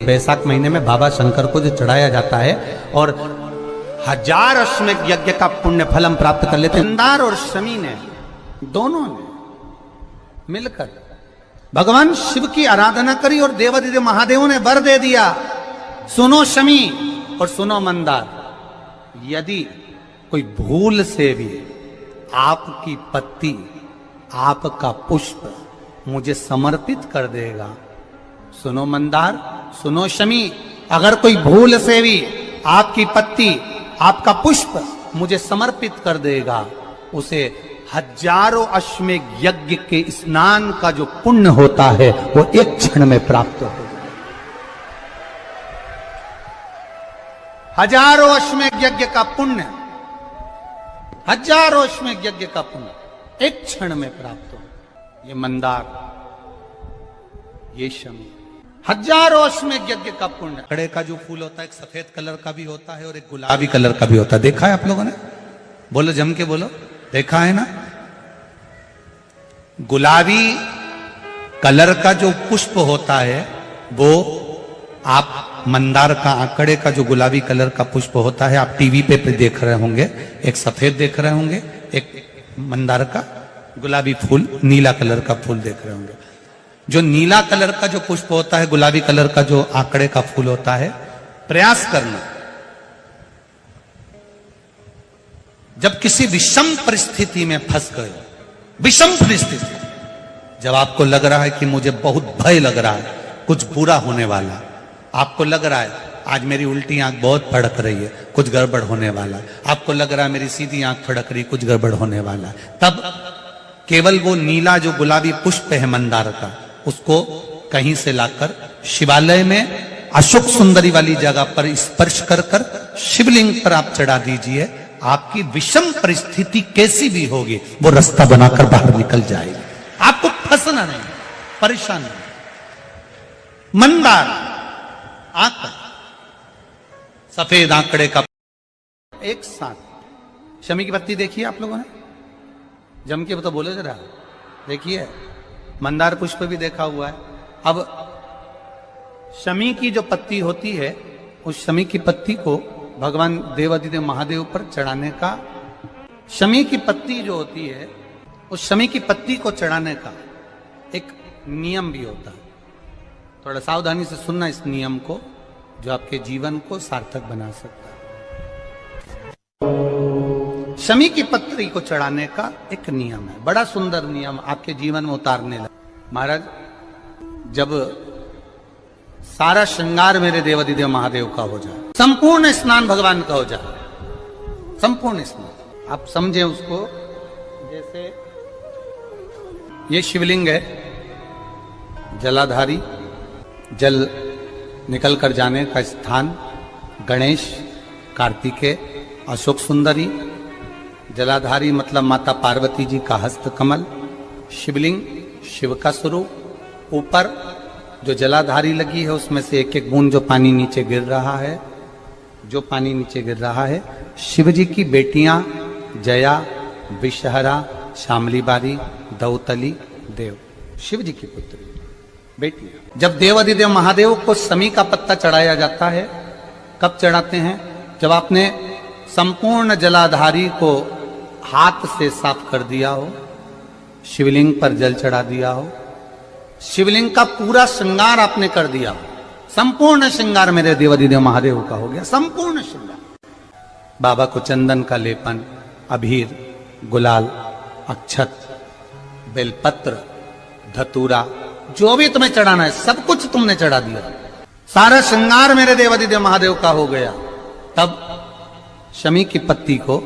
वैशाख महीने में बाबा शंकर को जो चढ़ाया जाता है और 1000 अश्वमेध यज्ञ का पुण्य फलम प्राप्त कर लेते हैं। मंदार और शमी ने दोनों ने मिलकर भगवान शिव की आराधना करी और देवादिदेव महादेव ने वर दे दिया, सुनो शमी और सुनो मंदार, यदि कोई भूल से भी आपकी पत्ती आपका पुष्प मुझे समर्पित कर देगा, सुनो मंदार सुनो शमी, अगर कोई भूल से भी आपकी पत्ती आपका पुष्प मुझे समर्पित कर देगा, उसे 1000 अश्वमेध यज्ञ के स्नान का जो पुण्य होता है वो एक क्षण में प्राप्त हो जाए। 1000 अश्वमेध यज्ञ का पुण्य, 1000 अश्वमेध यज्ञ का पुण्य एक क्षण में प्राप्त हो। ये मंदार, ये शमी, 1000 अश्वमेध यज्ञ का पुण्य। कड़े का जो फूल होता है एक सफेद कलर का भी होता है और एक गुलाबी कलर का भी होता है। देखा है आप लोगों ने? बोलो, जम के बोलो, देखा है ना? गुलाबी कलर का जो पुष्प होता है वो आप मंदार का, आंकड़े का जो गुलाबी कलर का पुष्प होता है आप टीवी पे देख रहे होंगे, एक सफेद देख रहे होंगे, एक मंदार का गुलाबी फूल, नीला कलर का फूल देख रहे होंगे। जो नीला कलर का जो पुष्प होता है, गुलाबी कलर का जो आंकड़े का फूल होता है, प्रयास करना जब किसी विषम परिस्थिति में फंस गए, विषम परिस्थिति, जब आपको लग रहा है कि मुझे बहुत भय लग रहा है, कुछ बुरा होने वाला, आपको लग रहा है आज मेरी उल्टी आंख बहुत फड़क रही है, कुछ गड़बड़ होने वाला, आपको लग रहा है मेरी सीधी आंख फड़क रही, कुछ गड़बड़ होने वाला, तब केवल वो नीला जो गुलाबी पुष्प है मंदार का, उसको कहीं से लाकर शिवालय में अशोक सुंदरी वाली जगह पर स्पर्श कर कर शिवलिंग पर आप चढ़ा दीजिए। आपकी विषम परिस्थिति कैसी भी होगी वो रास्ता बनाकर बाहर निकल जाएगी, आपको फंसना नहीं, परेशान नहीं। मंदार आंकड़ा, सफेद आंकड़े का एक साथ। शमी की पत्ती देखिए आप लोगों ने, जम के तो बोले जरा, देखिए मंदार पुष्प भी देखा हुआ है। अब शमी की जो पत्ती होती है, उस शमी की पत्ती को भगवान देवादिदेव महादेव पर चढ़ाने का, शमी की पत्ती जो होती है उस शमी की पत्ती को चढ़ाने का एक नियम भी होता है। थोड़ा सावधानी से सुनना इस नियम को, जो आपके जीवन को सार्थक बना सकता है। शमी की पत्री को चढ़ाने का एक नियम है, बड़ा सुंदर नियम, आपके जीवन में उतारने लगा। महाराज, जब सारा श्रृंगार मेरे देवादिदेव महादेव का हो जाए, संपूर्ण स्नान भगवान का हो जाए, संपूर्ण स्नान, आप समझे उसको, जैसे ये शिवलिंग है, जलाधारी, जल निकल कर जाने का स्थान, गणेश, कार्तिकेय, अशोक सुंदरी, जलाधारी मतलब माता पार्वती जी का हस्त कमल, शिवलिंग शिव का स्वरूप, ऊपर जो जलाधारी लगी है उसमें से एक एक बूंद जो पानी नीचे गिर रहा है, जो पानी नीचे गिर रहा है, शिव जी की बेटियां जया, विषहरा, शामली बारी, दौतली, देव, शिव जी की पुत्री बेटियां। जब देवादिदेव महादेव को शमी का पत्ता चढ़ाया जाता है, कब चढ़ाते हैं? जब आपने संपूर्ण जलाधारी को हाथ से साफ कर दिया हो, शिवलिंग पर जल चढ़ा दिया हो, शिवलिंग का पूरा श्रृंगार आपने कर दिया हो, संपूर्ण श्रृंगार मेरे देवादिदेव महादेव का हो गया, संपूर्ण श्रृंगार। बाबा को चंदन का लेपन, अबीर, गुलाल, अक्षत, बेलपत्र, धतूरा, जो भी तुम्हें चढ़ाना है सब कुछ तुमने चढ़ा दिया, सारा श्रृंगार मेरे देवादिदेव महादेव का हो गया। तब शमी की पत्ती को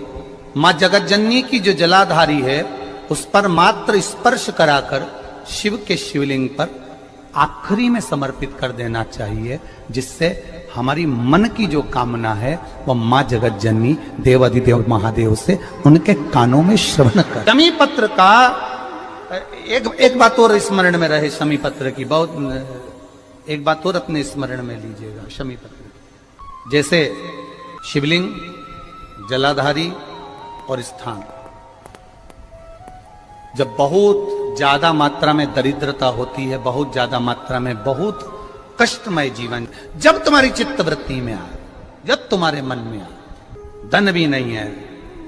मां जगतजननी की जो जलाधारी है उस पर मात्र स्पर्श कराकर शिव के शिवलिंग पर आखिरी में समर्पित कर देना चाहिए, जिससे हमारी मन की जो कामना है वह मां जगतजननी देवादिदेव महादेव से उनके कानों में श्रवण कर। शमी पत्र का एक बात और स्मरण में रहे, शमी पत्र की बहुत एक बात और अपने स्मरण में लीजिएगा। शमी पत्र जैसे शिवलिंग, जलाधारी और स्थान, जब बहुत ज्यादा मात्रा में दरिद्रता होती है, बहुत ज्यादा मात्रा में बहुत कष्टमय जीवन। जब तुम्हारी चित्त वृत्ति में आए, जब तुम्हारे मन में आए, धन भी नहीं है,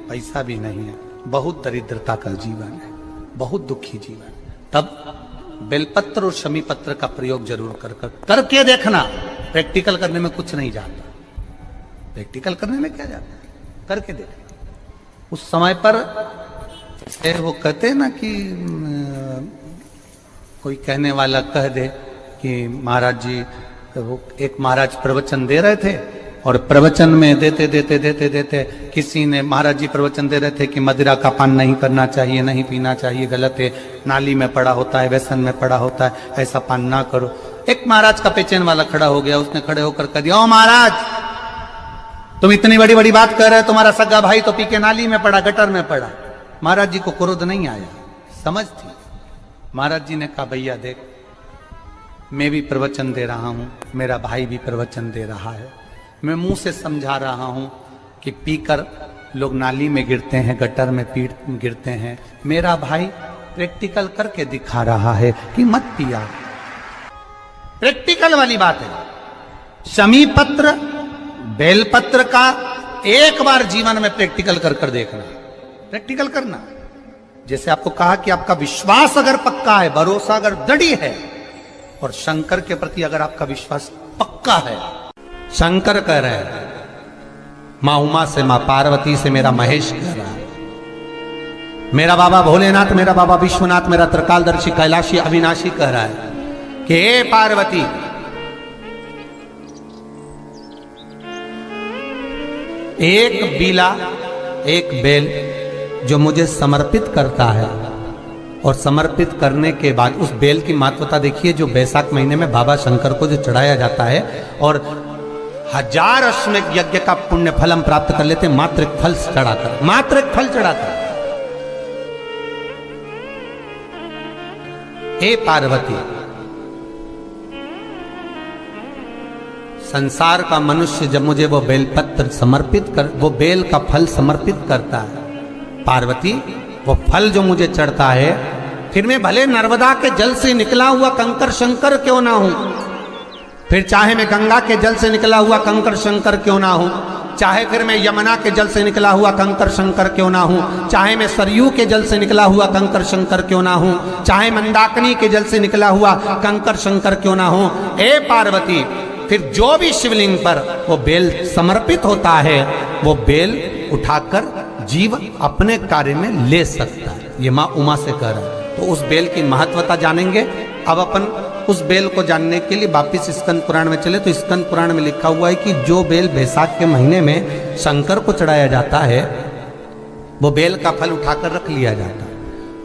पैसा भी नहीं है, बहुत दरिद्रता का जीवन है, बहुत दुखी जीवन, तब बेलपत्र और शमी पत्र का प्रयोग जरूर करके देखना। प्रैक्टिकल करने में कुछ नहीं जाता, प्रैक्टिकल करने में क्या जाता है, करके देखना। उस समय पर वो कहते हैं ना कि कोई कहने वाला कह दे कि महाराज जी, वो एक महाराज प्रवचन दे रहे थे और प्रवचन में देते देते देते देते किसी ने, महाराज जी प्रवचन दे रहे थे कि मदिरा का पान नहीं करना चाहिए, नहीं पीना चाहिए, गलत है, नाली में पड़ा होता है, व्यसन में पड़ा होता है, ऐसा पान ना करो। एक महाराज का पेचेन वाला खड़ा हो गया, उसने खड़े होकर कह दिया, ओ महाराज तुम इतनी बड़ी बड़ी बात कर रहे हो, तुम्हारा सगा भाई तो पी के नाली में पड़ा, गटर में पड़ा। महाराज जी को क्रोध नहीं आया, समझ थी। महाराज जी ने कहा, भैया देख, मैं भी प्रवचन दे रहा हूं, मेरा भाई भी प्रवचन दे रहा है, मैं मुंह से समझा रहा हूं कि पीकर लोग नाली में गिरते हैं, गटर में गिरते हैं, मेरा भाई प्रैक्टिकल करके दिखा रहा है कि मत पिया। प्रैक्टिकल वाली बात है। शमी पत्र बेलपत्र का एक बार जीवन में प्रैक्टिकल कर देखना, प्रैक्टिकल करना। जैसे आपको कहा कि आपका विश्वास अगर पक्का है, भरोसा अगर दृढ़ है, और शंकर के प्रति अगर आपका विश्वास पक्का है, शंकर कह रहे हैं, मां उमा से, मां पार्वती से, मेरा महेश कह रहा है, मेरा बाबा भोलेनाथ, मेरा बाबा विश्वनाथ, मेरा त्रिकालदर्शी कैलाशी अविनाशी कह रहा है कि हे पार्वती, एक बीला, एक बेल जो मुझे समर्पित करता है, और समर्पित करने के बाद उस बेल की महत्वता देखिए, जो बैसाख महीने में बाबा शंकर को जो चढ़ाया जाता है, और 1000 अश्वमेध यज्ञ का पुण्य फल हम प्राप्त कर लेते हैं मात्र एक फल चढ़ाकर, मात्र एक फल चढ़ाकर। हे पार्वती, संसार का मनुष्य जब मुझे वो बेलपत्र समर्पित कर, वो बेल का फल समर्पित करता है, पार्वती वो फल जो मुझे चढ़ता है, फिर मैं भले नर्मदा के जल से निकला हुआ कंकर शंकर क्यों ना हूं, फिर चाहे मैं गंगा के जल से निकला हुआ कंकर शंकर क्यों ना हूं, चाहे फिर मैं यमुना के जल से निकला हुआ कंकर शंकर क्यों ना हूं, चाहे मैं सरयू के जल से निकला हुआ कंकर शंकर क्यों ना हूं, चाहे मंदाकिनी के जल से निकला हुआ कंकर शंकर क्यों ना हूं, हे पार्वती, फिर जो भी शिवलिंग पर वो बेल समर्पित होता है, वो बेल उठाकर जीव अपने कार्य में ले सकता है। ये मां उमा से कह रहा है। तो उस बेल की महत्वता जानेंगे। अब अपन उस बेल को जानने के लिए वापिस स्कंद पुराण में चले, तो स्कंद पुराण में लिखा हुआ है कि जो बेल बैसाख के महीने में शंकर को चढ़ाया जाता है, वो बेल का फल उठाकर रख लिया जाता है।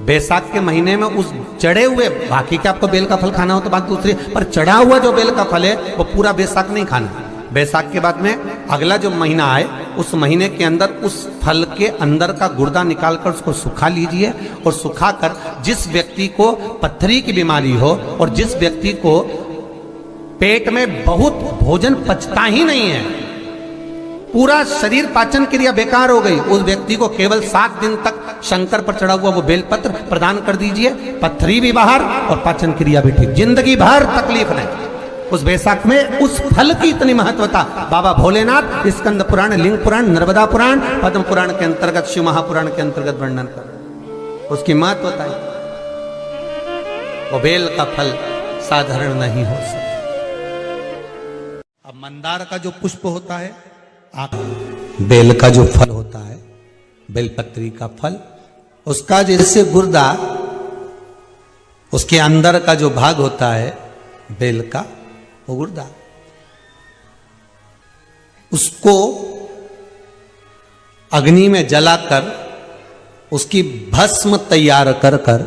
बैसाख के महीने में उस चढ़े हुए, बाकी के आपको बेल का फल खाना हो तो बात दूसरी, पर चढ़ा हुआ जो बेल का फल है वो पूरा बैसाख नहीं खाना। बैसाख के बाद में अगला जो महीना आए, उस महीने के अंदर उस फल के अंदर का गुर्दा निकालकर उसको सुखा लीजिए, और सुखाकर जिस व्यक्ति को पथरी की बीमारी हो और जिस व्यक्ति को पेट में बहुत भोजन पचता ही नहीं है, पूरा शरीर पाचन क्रिया बेकार हो गई, उस व्यक्ति को केवल 7 दिन तक शंकर पर चढ़ा हुआ वो बेलपत्र प्रदान कर दीजिए। पथरी भी बाहर और पाचन क्रिया भी ठीक, जिंदगी भर तकलीफ नहीं। उस बैसाख में उस फल की इतनी महत्वता बाबा भोलेनाथ स्कंद पुराण, लिंग पुराण, नर्मदा पुराण, पद्म पुराण के अंतर्गत, शिव महापुराण के अंतर्गत वर्णन कर, उसकी महत्वता है। वो बेल का फल साधारण नहीं हो सकता। अब मंदार का जो पुष्प होता है, बेल का जो फल होता है, बेलपत्री का फल, उसका जैसे गुर्दा, उसके अंदर का जो भाग होता है बेल का, वो गुर्दा, उसको अग्नि में जलाकर उसकी भस्म तैयार कर कर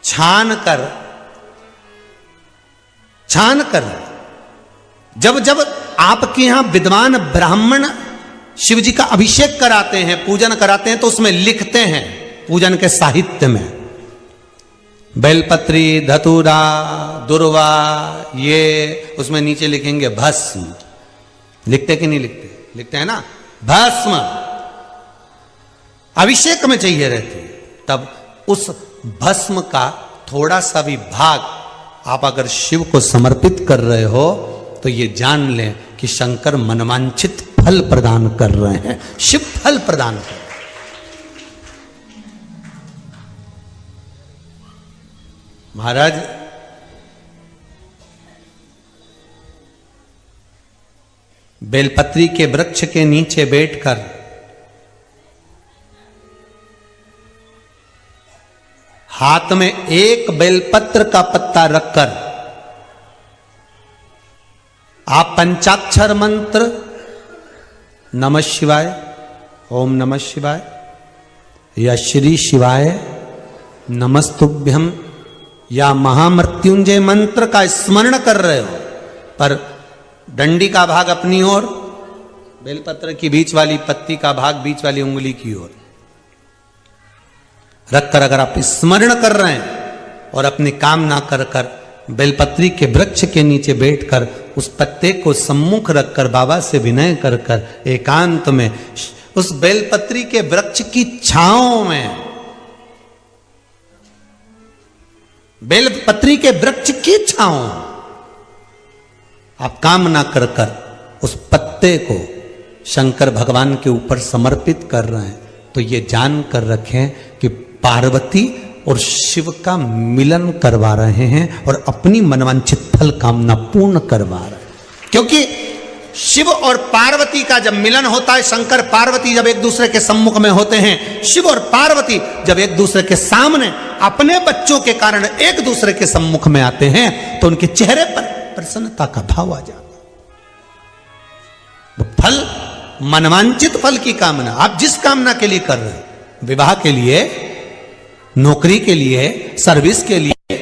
छान कर जब जब आपके यहां विद्वान ब्राह्मण शिव जी का अभिषेक कराते हैं, पूजन कराते हैं, तो उसमें लिखते हैं पूजन के साहित्य में बेलपत्री, धतूरा, दुर्वा, ये उसमें नीचे लिखेंगे भस्म। लिखते कि नहीं लिखते? लिखते हैं ना, भस्म अभिषेक में चाहिए रहती है। तब उस भस्म का थोड़ा सा भी भाग आप अगर शिव को समर्पित कर रहे हो तो ये जान लें कि शंकर मनवांछित फल प्रदान कर रहे हैं, शिव फल प्रदान कर रहे हैं। महाराज बेलपत्री के वृक्ष के नीचे बैठकर हाथ में एक बेलपत्र का पत्ता रखकर आप पंचाक्षर मंत्र नमः शिवाय, ओम नमः शिवाय या श्री शिवाय नमस्तुभ्यम या महामृत्युंजय मंत्र का स्मरण कर रहे हो, पर डंडी का भाग अपनी ओर, बेलपत्र की बीच वाली पत्ती का भाग बीच वाली उंगली की ओर रखकर अगर आप स्मरण कर रहे हैं और अपनी कामना कर कर बेलपत्री के वृक्ष के नीचे बैठकर उस पत्ते को सम्मुख रखकर बाबा से विनय कर कर एकांत में उस बेलपत्री के वृक्ष की छांव में, बेलपत्री के वृक्ष की छांव आप कामना कर कर उस पत्ते को शंकर भगवान के ऊपर समर्पित कर रहे हैं, तो ये जान कर रखें कि पार्वती और शिव का मिलन करवा रहे हैं और अपनी मनवांछित फल कामना पूर्ण करवा रहे हैं। क्योंकि शिव और पार्वती का जब मिलन होता है, शंकर पार्वती जब एक दूसरे के सम्मुख में होते हैं, शिव और पार्वती जब एक दूसरे के सामने अपने बच्चों के कारण एक दूसरे के सम्मुख में आते हैं, तो उनके चेहरे पर प्रसन्नता का भाव आ जाता है। फल, मनवांचित फल की कामना आप जिस कामना के लिए कर रहे हैं, विवाह के लिए, नौकरी के लिए, सर्विस के लिए,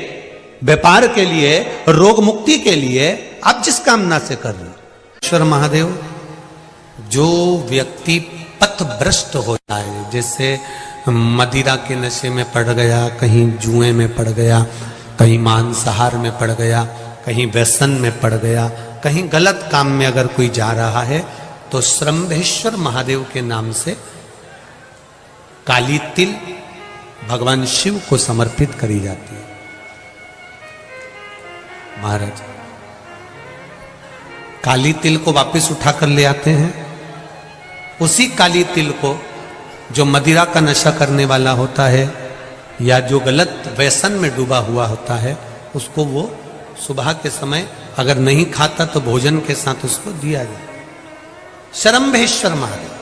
व्यापार के लिए, रोग मुक्ति के लिए, आप जिस कामना से कर रहे हैं, ईश्वर महादेव, जो व्यक्ति पथ भ्रष्ट होता है, जैसे मदिरा के नशे में पड़ गया, कहीं जुए में पड़ गया, कहीं मांसाहार में पड़ गया, कहीं व्यसन में पड़ गया, कहीं गलत काम में अगर कोई जा रहा है, तो श्रंभेश्वर महादेव के नाम से काली तिल भगवान शिव को समर्पित करी जाती है। महाराज काली तिल को वापस उठाकर ले आते हैं, उसी काली तिल को जो मदिरा का नशा करने वाला होता है या जो गलत व्यसन में डूबा हुआ होता है, उसको वो सुबह के समय अगर नहीं खाता तो भोजन के साथ उसको दिया जाए। श्रंभेश्वर महादेव,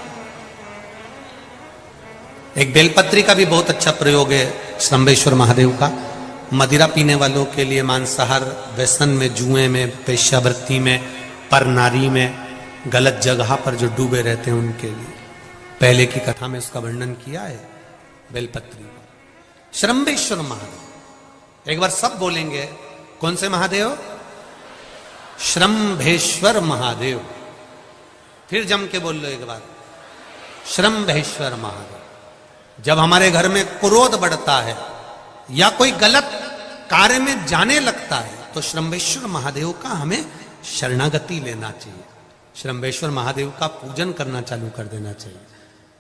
एक बेलपत्री का भी बहुत अच्छा प्रयोग है श्रंभेश्वर महादेव का, मदिरा पीने वालों के लिए, मांसाहार, व्यसन में, जुए में, पेशावृत्ति में, पर नारी में, गलत जगह पर जो डूबे रहते हैं उनके लिए। पहले की कथा में उसका वर्णन किया है बेलपत्री का। श्रंभेश्वर महादेव, एक बार सब बोलेंगे, कौन से महादेव? श्रंभेश्वर महादेव। फिर जम के बोल लो एक बार, श्रंभेश्वर महादेव। जब हमारे घर में क्रोध बढ़ता है या कोई गलत कार्य में जाने लगता है, तो श्रंभेश्वर महादेव का हमें शरणागति लेना चाहिए, श्रंभेश्वर महादेव का पूजन करना चालू कर देना चाहिए।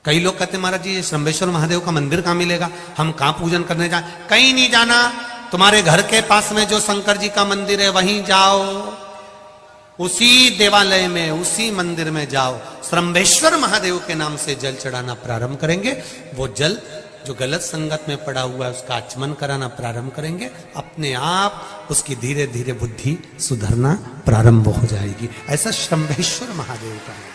कई लोग कहते महाराज जी, श्रंभेश्वर महादेव का मंदिर कहाँ मिलेगा, हम कहाँ पूजन करने जाए? कहीं नहीं जाना, तुम्हारे घर के पास में जो शंकर जी का मंदिर है वहीं जाओ, उसी देवालय में, उसी मंदिर में जाओ, श्रंभेश्वर महादेव के नाम से जल चढ़ाना प्रारंभ करेंगे। वो जल जो गलत संगत में पड़ा हुआ है उसका आचमन कराना प्रारंभ करेंगे, अपने आप उसकी धीरे धीरे बुद्धि सुधरना प्रारंभ हो जाएगी। ऐसा श्रंभेश्वर महादेव का है।